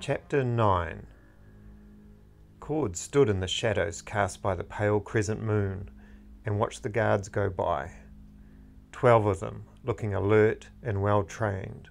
Chapter 9. Cord stood in the shadows cast by the pale crescent moon and watched the guards go by. 12 of them, looking alert and well trained.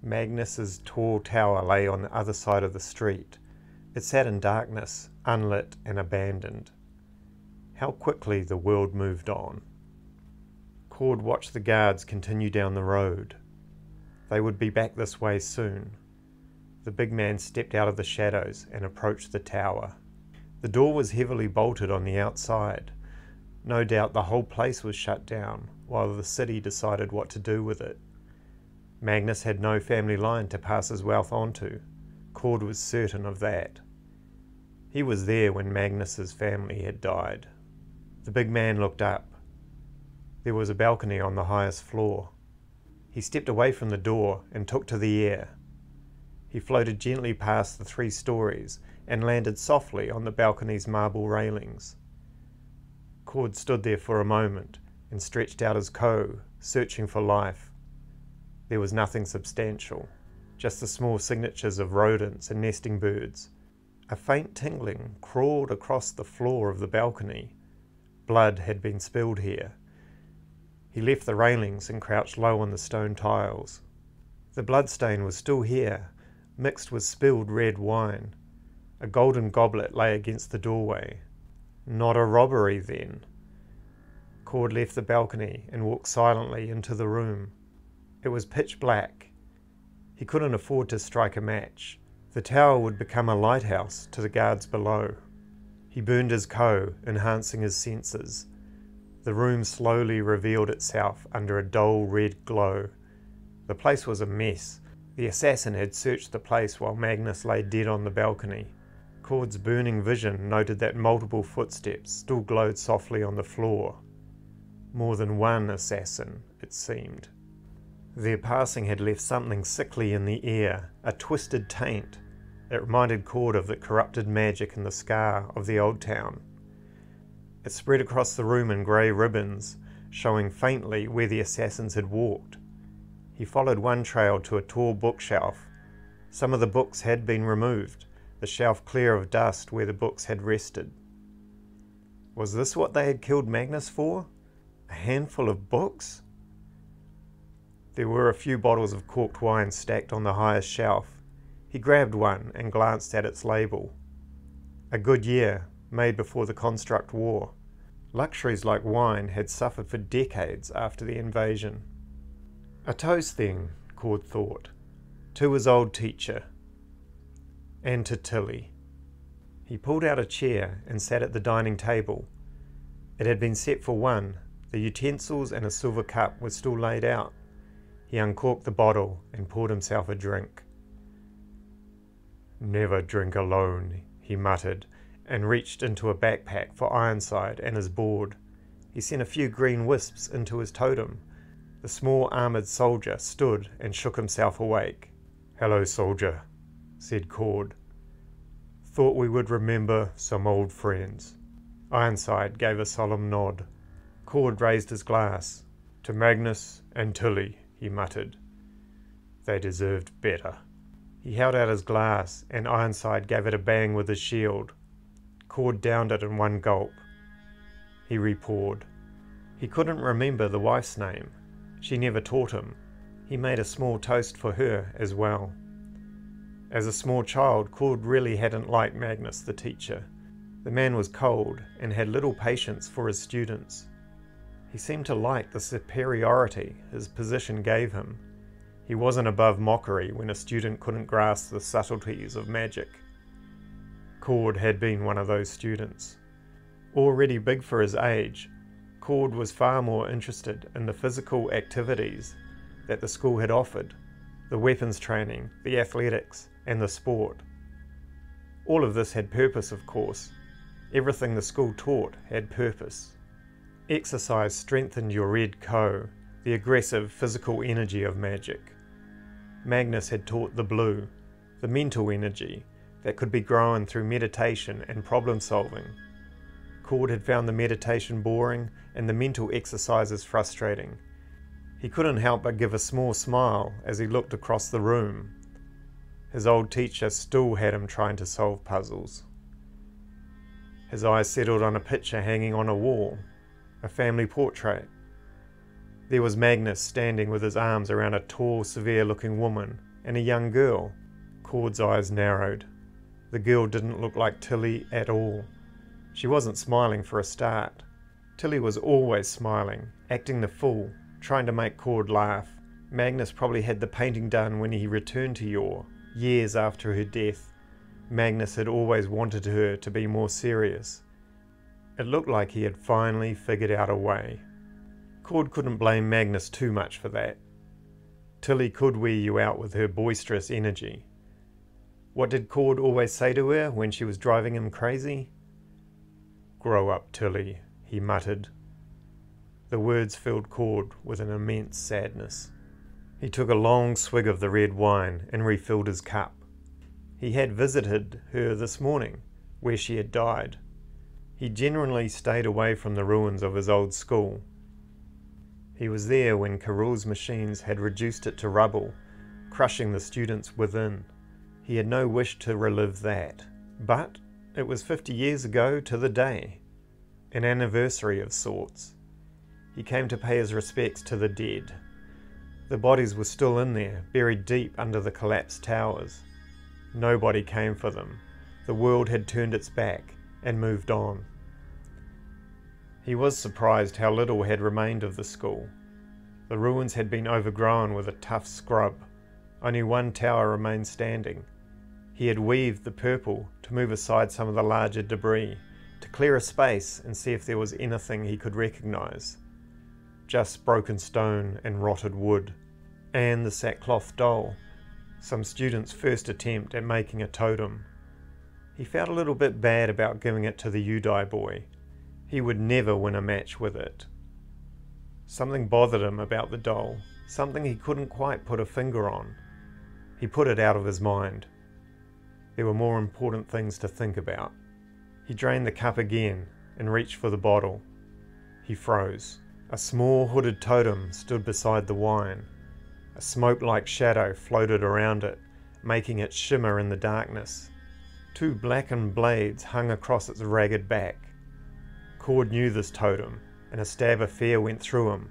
Magnus's tall tower lay on the other side of the street. It sat in darkness, unlit and abandoned. How quickly the world moved on. Cord watched the guards continue down the road. They would be back this way soon. The big man stepped out of the shadows and approached the tower. The door was heavily bolted on the outside. No doubt the whole place was shut down, while the city decided what to do with it. Magnus had no family line to pass his wealth on to. Cord was certain of that. He was there when Magnus's family had died. The big man looked up. There was a balcony on the highest floor. He stepped away from the door and took to the air. He floated gently past the 3 stories and landed softly on the balcony's marble railings. Cord stood there for a moment and stretched out his toe, searching for life. There was nothing substantial, just the small signatures of rodents and nesting birds. A faint tingling crawled across the floor of the balcony. Blood had been spilled here. He left the railings and crouched low on the stone tiles. The bloodstain was still here, mixed with spilled red wine. A golden goblet lay against the doorway. Not a robbery, then. Cord left the balcony and walked silently into the room. It was pitch black. He couldn't afford to strike a match. The tower would become a lighthouse to the guards below. He burned his coal, enhancing his senses. The room slowly revealed itself under a dull red glow. The place was a mess. The assassin had searched the place while Magnus lay dead on the balcony. Cord's burning vision noted that multiple footsteps still glowed softly on the floor. More than one assassin, it seemed. Their passing had left something sickly in the air, a twisted taint. It reminded Cord of the corrupted magic in the scar of the old town. It spread across the room in grey ribbons, showing faintly where the assassins had walked. He followed one trail to a tall bookshelf. Some of the books had been removed, the shelf clear of dust where the books had rested. Was this what they had killed Magnus for? A handful of books? There were a few bottles of corked wine stacked on the highest shelf. He grabbed one and glanced at its label. A good year, made before the Construct War. Luxuries like wine had suffered for decades after the invasion. A toast then, Cord thought, to his old teacher, and to Tilly. He pulled out a chair and sat at the dining table. It had been set for one. The utensils and a silver cup were still laid out. He uncorked the bottle and poured himself a drink. "Never drink alone," he muttered, and reached into a backpack for Ironside and his board. He sent a few green wisps into his totem. The small armoured soldier stood and shook himself awake. "Hello, soldier," said Cord. "Thought we would remember some old friends." Ironside gave a solemn nod. Cord raised his glass. "To Magnus and Tilly," he muttered. "They deserved better." He held out his glass, and Ironside gave it a bang with his shield. Cord downed it in one gulp. He re-poured. He couldn't remember the wife's name. She never taught him. He made a small toast for her as well. As a small child, Cord really hadn't liked Magnus the teacher. The man was cold and had little patience for his students. He seemed to like the superiority his position gave him. He wasn't above mockery when a student couldn't grasp the subtleties of magic. Cord had been one of those students. Already big for his age, Cord was far more interested in the physical activities that the school had offered, the weapons training, the athletics, and the sport. All of this had purpose, of course. Everything the school taught had purpose. Exercise strengthened your red ko, the aggressive physical energy of magic. Magnus had taught the blue, the mental energy that could be grown through meditation and problem solving. Cord had found the meditation boring and the mental exercises frustrating. He couldn't help but give a small smile as he looked across the room. His old teacher still had him trying to solve puzzles. His eyes settled on a picture hanging on a wall, a family portrait. There was Magnus standing with his arms around a tall, severe-looking woman and a young girl. Cord's eyes narrowed. The girl didn't look like Tilly at all. She wasn't smiling for a start. Tilly was always smiling, acting the fool, trying to make Cord laugh. Magnus probably had the painting done when he returned to Yor, years after her death. Magnus had always wanted her to be more serious. It looked like he had finally figured out a way. Cord couldn't blame Magnus too much for that. Tilly could wear you out with her boisterous energy. What did Cord always say to her when she was driving him crazy? "Grow up, Tilly," he muttered. The words filled Cord with an immense sadness. He took a long swig of the red wine and refilled his cup. He had visited her this morning, where she had died. He generally stayed away from the ruins of his old school. He was there when Carul's machines had reduced it to rubble, crushing the students within. He had no wish to relive that, but it was 50 years ago to the day, an anniversary of sorts. He came to pay his respects to the dead. The bodies were still in there, buried deep under the collapsed towers. Nobody came for them. The world had turned its back and moved on. He was surprised how little had remained of the school. The ruins had been overgrown with a tough scrub. Only one tower remained standing. He had weaved the purple to move aside some of the larger debris, to clear a space and see if there was anything he could recognize. Just broken stone and rotted wood, and the sackcloth doll, some students' first attempt at making a totem. He felt a little bit bad about giving it to the Udai boy. He would never win a match with it. Something bothered him about the doll, something he couldn't quite put a finger on. He put it out of his mind. There were more important things to think about. He drained the cup again and reached for the bottle. He froze. A small hooded totem stood beside the wine. A smoke-like shadow floated around it, making it shimmer in the darkness. Two blackened blades hung across its ragged back. Cord knew this totem, and a stab of fear went through him.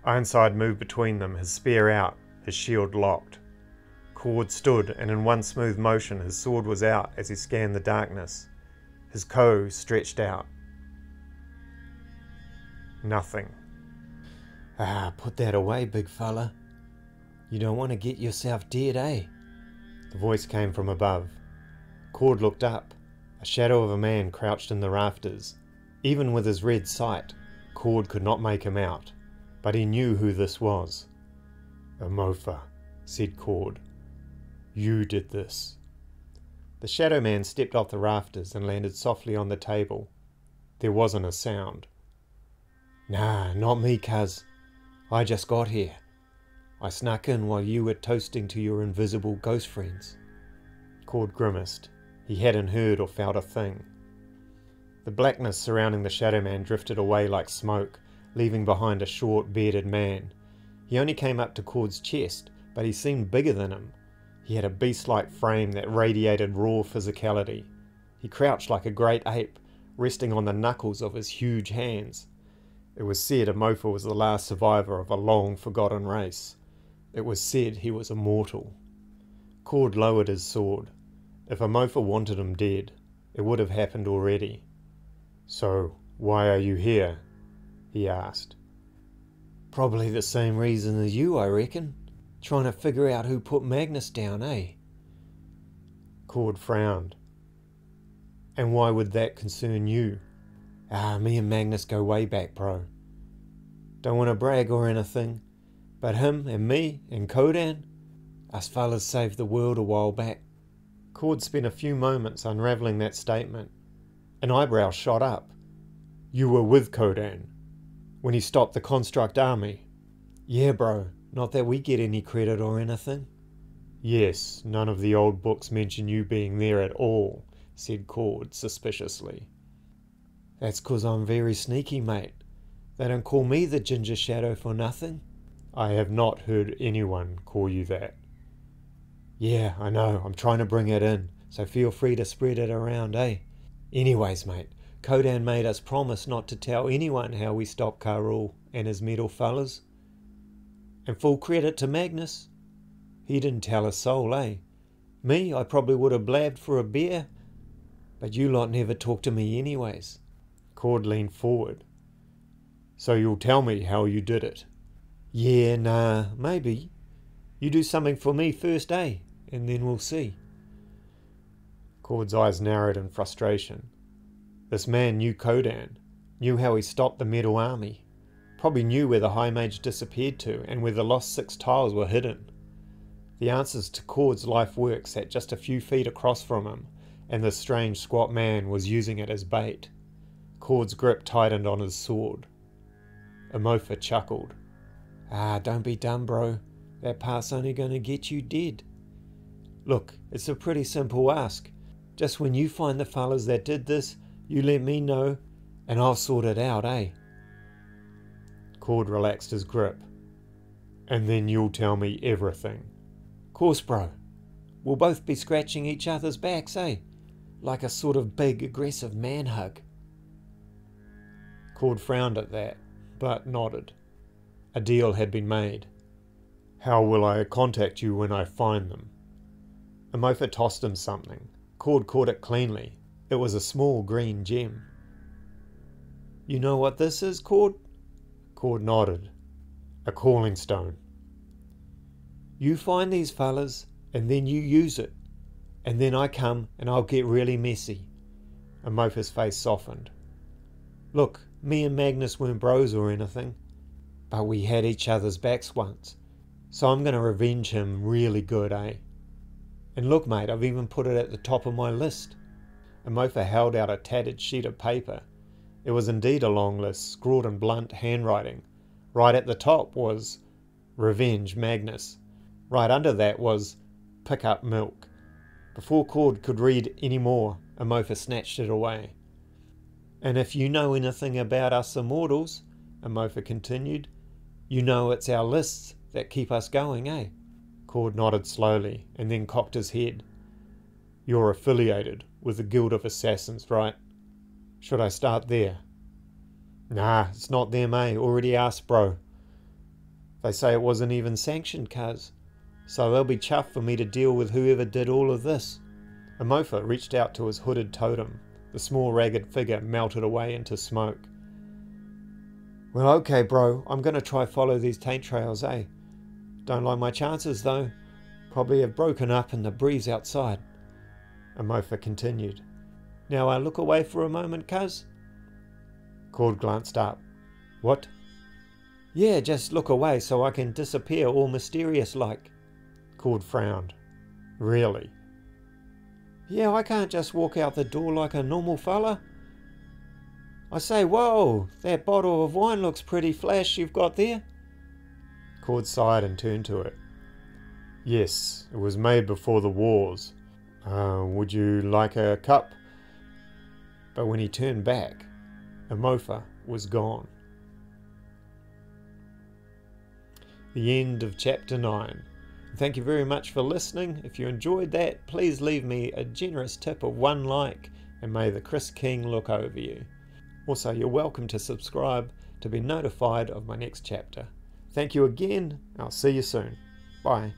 Ironside moved between them, his spear out, his shield locked. Cord stood, and in one smooth motion his sword was out as he scanned the darkness. His koe stretched out. Nothing. Put that away, big fella. You don't want to get yourself dead, eh? The voice came from above. Cord looked up. A shadow of a man crouched in the rafters. Even with his red sight, Cord could not make him out, but he knew who this was. "Emofa," said Cord. "You did this." The shadow man stepped off the rafters and landed softly on the table. There wasn't a sound. "Nah, not me, cuz. I just got here. I snuck in while you were toasting to your invisible ghost friends." Cord grimaced. He hadn't heard or felt a thing. The blackness surrounding the shadow man drifted away like smoke, leaving behind a short, bearded man. He only came up to Cord's chest, but he seemed bigger than him. He had a beast-like frame that radiated raw physicality. He crouched like a great ape, resting on the knuckles of his huge hands. It was said Emofa was the last survivor of a long-forgotten race. It was said he was immortal. Cord lowered his sword. If Emofa wanted him dead, it would have happened already. "So, why are you here?" he asked. "Probably the same reason as you, I reckon. Trying to figure out who put Magnus down, eh?" Cord frowned. "And why would that concern you?" Me and Magnus go way back, bro. Don't want to brag or anything, but him and me and Kodan, us fellas saved the world a while back." Cord spent a few moments unravelling that statement. An eyebrow shot up. "You were with Kodan when he stopped the Construct army?" "Yeah, bro. Not that we get any credit or anything." "Yes, none of the old books mention you being there at all," said Cord suspiciously. "That's 'cause I'm very sneaky, mate. They don't call me the Ginger Shadow for nothing." "I have not heard anyone call you that." Yeah, I know, I'm trying to bring it in, so feel free to spread it around, eh? Anyways, mate, Kodan made us promise not to tell anyone how we stopped Karul and his metal fellas. And full credit to Magnus. He didn't tell a soul, eh? Me, I probably would have blabbed for a beer, but you lot never talked to me anyways. Cord leaned forward. So you'll tell me how you did it? Yeah, nah, maybe. You do something for me first, eh? And then we'll see. Cord's eyes narrowed in frustration. This man knew Kodan, knew how he stopped the Metal Army, probably knew where the High Mage disappeared to and where the lost 6 tiles were hidden. The answers to Cord's life work sat just a few feet across from him, and this strange squat man was using it as bait. Cord's grip tightened on his sword. Emofa chuckled. Ah, don't be dumb, bro. That part's only gonna get you dead. Look, it's a pretty simple ask. Just when you find the fellas that did this, you let me know, and I'll sort it out, eh? Cord relaxed his grip. And then you'll tell me everything. Course, bro. We'll both be scratching each other's backs, eh? Like a sort of big, aggressive man hug. Cord frowned at that, but nodded. A deal had been made. How will I contact you when I find them? Emofa tossed him something. Cord caught it cleanly. It was a small green gem. You know what this is, Cord? Cord nodded. A calling stone. You find these fellas, and then you use it. And then I come, and I'll get really messy. Emofa's face softened. Look, me and Magnus weren't bros or anything, but we had each other's backs once. So I'm going to revenge him really good, eh? And look, mate, I've even put it at the top of my list. Emofa held out a tattered sheet of paper. It was indeed a long list, scrawled in blunt handwriting. Right at the top was Revenge Magnus. Right under that was Pick Up Milk. Before Cord could read any more, Emofa snatched it away. And if you know anything about us immortals, Emofa continued, you know it's our lists that keep us going, eh? Cord nodded slowly and then cocked his head. You're affiliated with the Guild of Assassins, right? Should I start there? Nah, it's not them, eh? Already asked, bro. They say it wasn't even sanctioned, cuz. So they'll be chuffed for me to deal with whoever did all of this. Emofa reached out to his hooded totem. The small ragged figure melted away into smoke. Well, okay, bro. I'm gonna try follow these taint trails, eh? Don't like my chances, though. Probably have broken up in the breeze outside. Emofa continued. Now I look away for a moment, cuz. Cord glanced up. What? Yeah, just look away so I can disappear all mysterious-like. Cord frowned. Really? Yeah, I can't just walk out the door like a normal fella. I say, whoa, that bottle of wine looks pretty flash you've got there. Cord sighed and turned to it. Yes, it was made before the wars. Would you like a cup? But when he turned back, Emofa was gone. The end of chapter 9. Thank you very much for listening. If you enjoyed that, please leave me a generous tip of 1 like, and may the Chris King look over you. Also, you're welcome to subscribe to be notified of my next chapter. Thank you again. I'll see you soon. Bye.